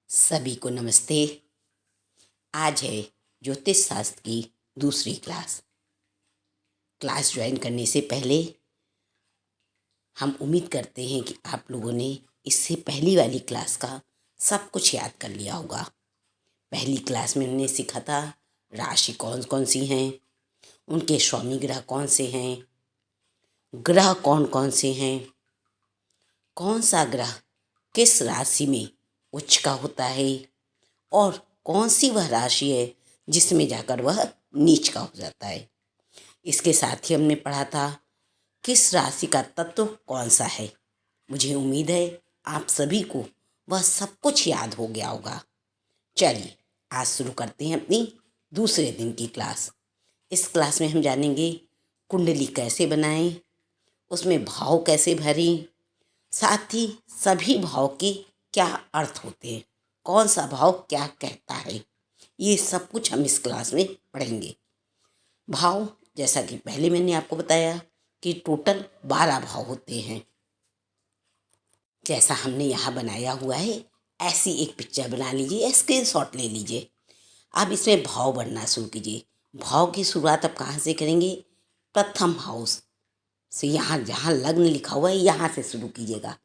सभी को नमस्ते। आज है ज्योतिष शास्त्र की दूसरी क्लास। क्लास ज्वाइन करने से पहले हम उम्मीद करते हैं कि आप लोगों ने इससे पहली वाली क्लास का सब कुछ याद कर लिया होगा। पहली क्लास में हमने सीखा था राशि कौन कौन सी हैं, उनके स्वामी ग्रह कौन से हैं, ग्रह कौन कौन से हैं, कौन सा ग्रह किस राशि में उच्च का होता है और कौन सी वह राशि है जिसमें जाकर वह नीच का हो जाता है। इसके साथ ही हमने पढ़ा था किस राशि का तत्व कौन सा है। मुझे उम्मीद है आप सभी को वह सब कुछ याद हो गया होगा। चलिए आज शुरू करते हैं अपनी दूसरे दिन की क्लास। इस क्लास में हम जानेंगे कुंडली कैसे बनाएं, उसमें भाव कैसे भरें, साथ ही सभी भाव के क्या अर्थ होते हैं, कौन सा भाव क्या कहता है, ये सब कुछ हम इस क्लास में पढ़ेंगे। भाव जैसा कि पहले मैंने आपको बताया कि टोटल 12 भाव होते हैं। जैसा हमने यहाँ बनाया हुआ है ऐसी एक पिक्चर बना लीजिए, स्क्रीनशॉट ले लीजिए। अब इसमें भाव बढ़ना शुरू कीजिए। भाव की शुरुआत अब कहाँ से करेंगे? प्रथम हाउस से, यहाँ जहाँ लग्न लिखा हुआ है यहाँ से शुरू कीजिएगा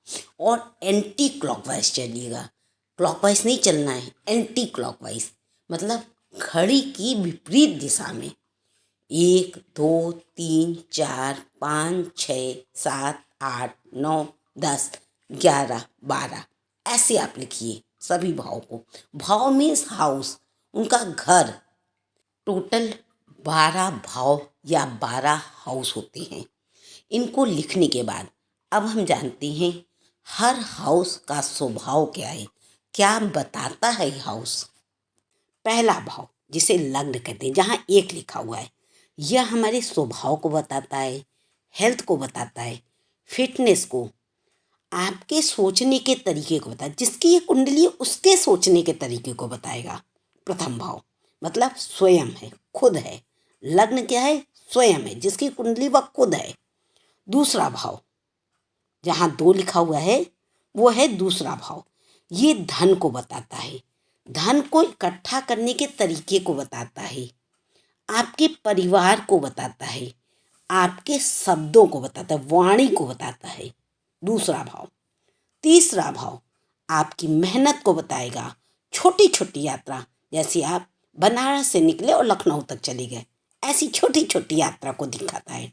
और एंटी क्लॉकवाइज चलिएगा। क्लॉकवाइज नहीं चलना है, एंटी क्लॉकवाइज मतलब घड़ी की विपरीत दिशा में। 1 2 3 4 5 6 7 8 9 10 11 12 ऐसे आप लिखिए सभी भाव को। भाव मीन्स हाउस, उनका घर। टोटल 12 भाव या 12 हाउस होते हैं। इनको लिखने के बाद अब हम जानते हैं हर हाउस का स्वभाव क्या है, क्या बताता है हाउस। पहला भाव जिसे लग्न कहते हैं, जहाँ 1 लिखा हुआ है, यह हमारे स्वभाव को बताता है, हेल्थ को बताता है, फिटनेस को, आपके सोचने के तरीके को बताता है। जिसकी ये कुंडली है उसके सोचने के तरीके को बताएगा। प्रथम भाव मतलब स्वयं है, खुद है। लग्न क्या है? स्वयं है, जिसकी कुंडली वह खुद है। दूसरा भाव जहाँ 2 लिखा हुआ है वो है दूसरा भाव। ये धन को बताता है, धन को इकट्ठा करने के तरीके को बताता है, आपके परिवार को बताता है, आपके शब्दों को बताता है, वाणी को बताता है दूसरा भाव। तीसरा भाव आपकी मेहनत को बताएगा। छोटी छोटी यात्रा, जैसे आप बनारस से निकले और लखनऊ तक चले गए, ऐसी छोटी छोटी यात्रा को दिखाता है।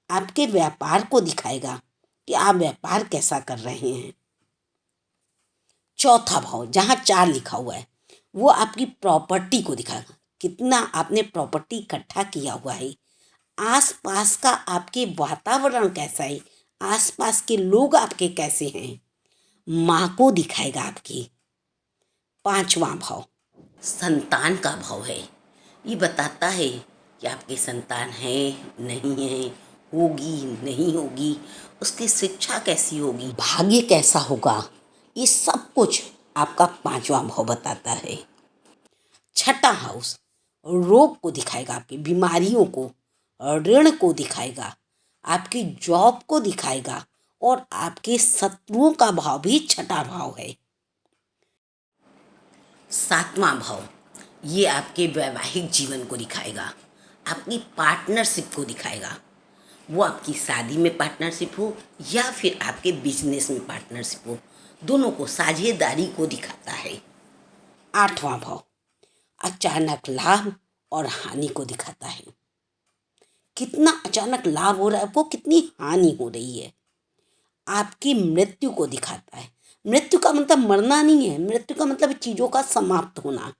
आपके व्यापार को दिखाएगा कि आप व्यापार कैसा कर रहे हैं। चौथा भाव जहाँ 4 लिखा हुआ है वो आपकी प्रॉपर्टी को दिखाएगा, कितना आपने प्रॉपर्टी इकट्ठा किया हुआ है। आसपास का आपके वातावरण कैसा है, आसपास के लोग आपके कैसे हैं, माँ को दिखाएगा आपकी। पांचवा भाव संतान का भाव है। ये बताता है कि आपके संतान है नहीं है, होगी नहीं होगी, उसकी शिक्षा कैसी होगी, भाग्य कैसा होगा, ये सब कुछ आपका 5वां भाव बताता है। छठा हाउस रोग को दिखाएगा, आपकी बीमारियों को, ऋण को दिखाएगा, आपकी जॉब को दिखाएगा और आपके शत्रुओं का भाव भी छठा भाव है। 7वां भाव ये आपके वैवाहिक जीवन को दिखाएगा, आपकी पार्टनरशिप को दिखाएगा। वो आपकी शादी में पार्टनरशिप हो या फिर आपके बिजनेस में पार्टनरशिप हो, दोनों को साझेदारी को दिखाता है। 8वां भाव अचानक लाभ और हानि को दिखाता है, कितना अचानक लाभ हो रहा है आपको, कितनी हानि हो रही है। आपकी मृत्यु को दिखाता है। मृत्यु का मतलब मरना नहीं है, मृत्यु का मतलब चीज़ों का समाप्त होना,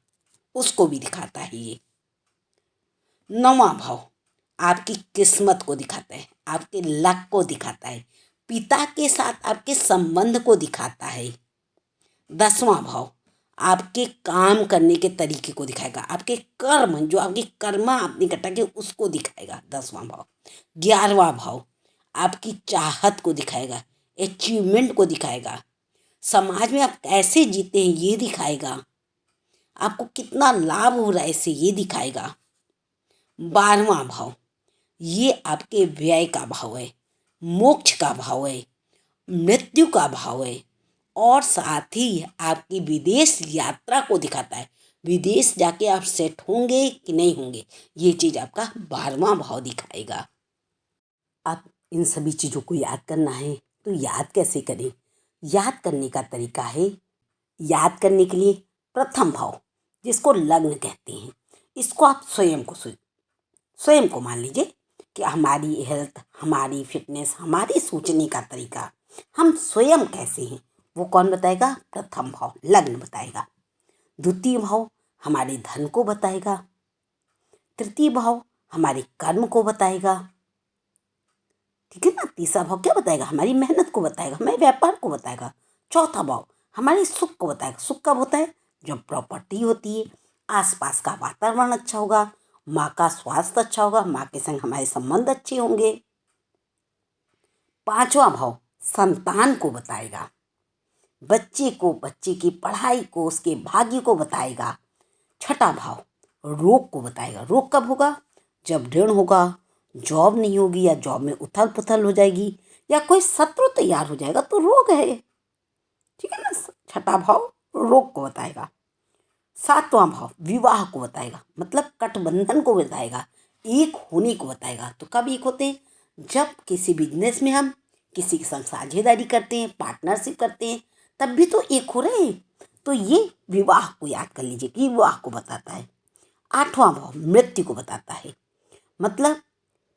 उसको भी दिखाता है ये। 9वां भाव आपकी किस्मत को दिखाता है, आपके लक को दिखाता है, पिता के साथ आपके संबंध को दिखाता है। 10वां भाव आपके काम करने के तरीके को दिखाएगा, आपके कर्म, जो आपकी कर्मा आपने इकट्ठा किए उसको दिखाएगा 10वां भाव। 11वां भाव आपकी चाहत को दिखाएगा, अचीवमेंट को दिखाएगा, समाज में आप कैसे जीते हैं ये दिखाएगा, आपको कितना लाभ हो रहा है इससे ये दिखाएगा। 12वां भाव ये आपके व्यय का भाव है, मोक्ष का भाव है, मृत्यु का भाव है और साथ ही आपकी विदेश यात्रा को दिखाता है। विदेश जाके आप सेट होंगे कि नहीं होंगे, ये चीज़ आपका 12वां भाव दिखाएगा। आप इन सभी चीज़ों को याद करना है तो याद कैसे करें? याद करने का तरीका है, याद करने के लिए प्रथम भाव जिसको लग्न कहते हैं, इसको आप स्वयं को मान लीजिए कि हमारी हेल्थ, हमारी फिटनेस, हमारी सोचने का तरीका, हम स्वयं कैसे हैं, वो कौन बताएगा? प्रथम भाव लग्न बताएगा। द्वितीय भाव हमारे धन को बताएगा। तृतीय भाव हमारे कर्म को बताएगा। ठीक है ना। तीसरा भाव क्या बताएगा? हमारी मेहनत को बताएगा, हमारे व्यापार को बताएगा। चौथा भाव हमारे सुख को बताएगा। सुख कब होता है? जब प्रॉपर्टी होती है, आसपास का वातावरण अच्छा होगा, माँ का स्वास्थ्य अच्छा होगा, माँ के संग हमारे संबंध अच्छे होंगे। पांचवा भाव संतान को बताएगा, बच्चे को, बच्चे की पढ़ाई को, उसके भाग्य को बताएगा। छठा भाव रोग को बताएगा। रोग कब होगा? जब ऋण होगा, जॉब नहीं होगी या जॉब में उथल पुथल हो जाएगी या कोई शत्रु तैयार हो जाएगा तो रोग है। ठीक है ना। छठा भाव रोग को बताएगा। सातवां भाव विवाह को बताएगा, मतलब गठबंधन को बताएगा, एक होने को बताएगा। तो कब एक होते हैं? जब किसी बिजनेस में हम किसी के संग साझेदारी करते हैं, पार्टनरशिप करते हैं, तब भी तो एक हो रहे हैं। तो ये विवाह को याद कर लीजिए कि विवाह को बताता है। आठवां भाव मृत्यु को बताता है। मतलब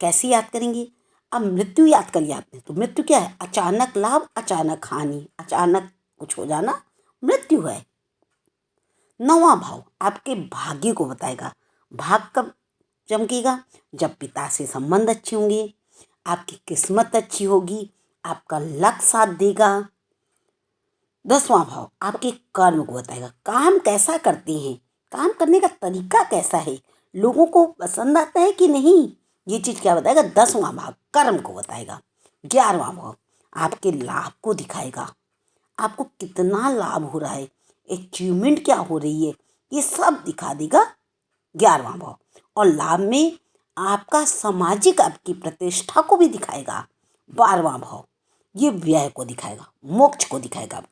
कैसे याद करेंगे? अब मृत्यु याद कर लिया आपने तो मृत्यु क्या है? अचानक लाभ, अचानक हानि, अचानक कुछ हो जाना, मृत्यु है। नौवां भाव आपके भाग्य को बताएगा। भाग कब चमकेगा? जब पिता से संबंध अच्छे होंगे, आपकी किस्मत अच्छी होगी, आपका लक साथ देगा। 10वां भाव आपके कर्म को बताएगा। काम कैसा करते हैं, काम करने का तरीका कैसा है, लोगों को पसंद आता है कि नहीं, ये चीज़ क्या बताएगा? 10वां भाव कर्म को बताएगा। 11वां भाव आपके लाभ को दिखाएगा, आपको कितना लाभ हो रहा है, अचीवमेंट क्या हो रही है, ये सब दिखा देगा 11वां भाव। और लाभ में आपका सामाजिक, आपकी प्रतिष्ठा को भी दिखाएगा 12वां भाव। ये व्यय को दिखाएगा, मोक्ष को दिखाएगा,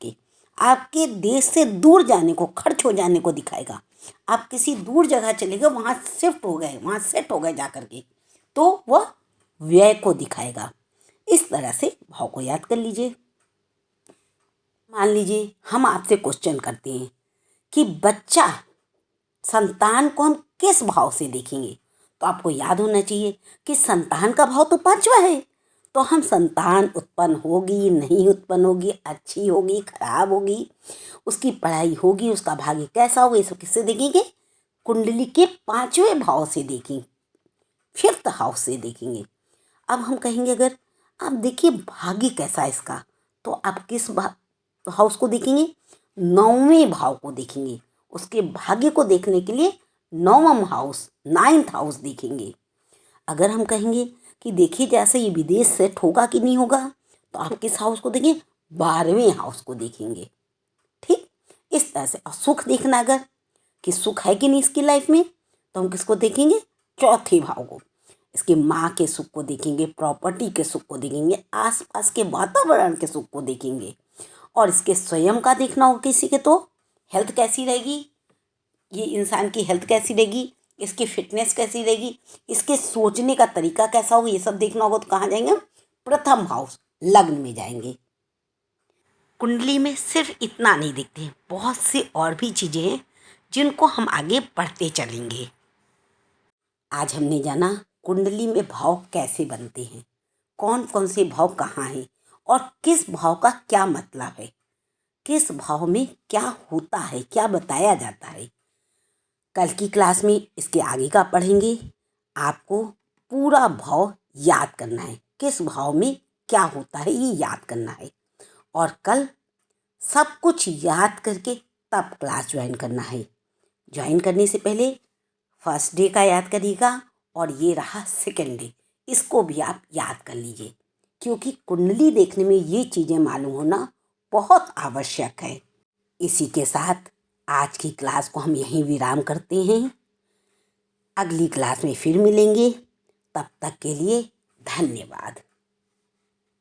आपके देश से दूर जाने को, खर्च हो जाने को दिखाएगा। आप किसी दूर जगह चले गए, वहाँ शिफ्ट हो गए, वहाँ सेट हो गए जा करके, तो वह व्यय को दिखाएगा। इस तरह से भाव को याद कर लीजिए। मान लीजिए हम आपसे क्वेश्चन करते हैं कि बच्चा, संतान को हम किस भाव से देखेंगे, तो आपको याद होना चाहिए कि संतान का भाव तो 5वां है। तो हम संतान उत्पन्न होगी, नहीं उत्पन्न होगी, अच्छी होगी, खराब होगी, उसकी पढ़ाई होगी, उसका भाग्य कैसा होगा, ये सब किससे देखेंगे? कुंडली के 5वें भाव से देखेंगे, 5th हाउस से देखेंगे। अब हम कहेंगे अगर आप देखिए भाग्य कैसा है इसका, तो आप किस हाउस को देखेंगे? 9वें भाव को देखेंगे। उसके भाग्य को देखने के लिए 9वां हाउस, 9th हाउस देखेंगे। अगर हम कहेंगे कि देखिए जैसे ये विदेश सेट होगा कि नहीं होगा, तो आप किस हाउस को देखेंगे? 12वें हाउस को देखेंगे। ठीक, इस तरह से। और सुख देखना अगर कि सुख है कि नहीं इसकी लाइफ में, तो हम किसको देखेंगे? 4थे भाव को। इसकी माँ के सुख को देखेंगे, प्रॉपर्टी के सुख को देखेंगे, आसपास के वातावरण के सुख को देखेंगे। और इसके स्वयं का देखना हो किसी के, तो हेल्थ कैसी रहेगी, ये इंसान की हेल्थ कैसी रहेगी, इसकी फिटनेस कैसी रहेगी, इसके सोचने का तरीका कैसा होगा, ये सब देखना होगा। तो कहाँ जाएंगे हम? प्रथम हाउस लग्न में जाएंगे। कुंडली में सिर्फ इतना नहीं देखते हैं, बहुत सी और भी चीज़ें हैं जिनको हम आगे पढ़ते चलेंगे। आज हमने जाना कुंडली में भाव कैसे बनते हैं, कौन कौन से भाव कहाँ हैं और किस भाव का क्या मतलब है, किस भाव में क्या होता है, क्या बताया जाता है। कल की क्लास में इसके आगे का पढ़ेंगे। आपको पूरा भाव याद करना है, किस भाव में क्या होता है ये याद करना है। और कल सब कुछ याद करके तब क्लास ज्वाइन करना है। ज्वाइन करने से पहले फर्स्ट डे का याद करिएगा और ये रहा सेकेंड डे, इसको भी आप याद कर लीजिए, क्योंकि कुंडली देखने में ये चीज़ें मालूम होना बहुत आवश्यक है। इसी के साथ आज की क्लास को हम यहीं विराम करते हैं। अगली क्लास में फिर मिलेंगे, तब तक के लिए धन्यवाद।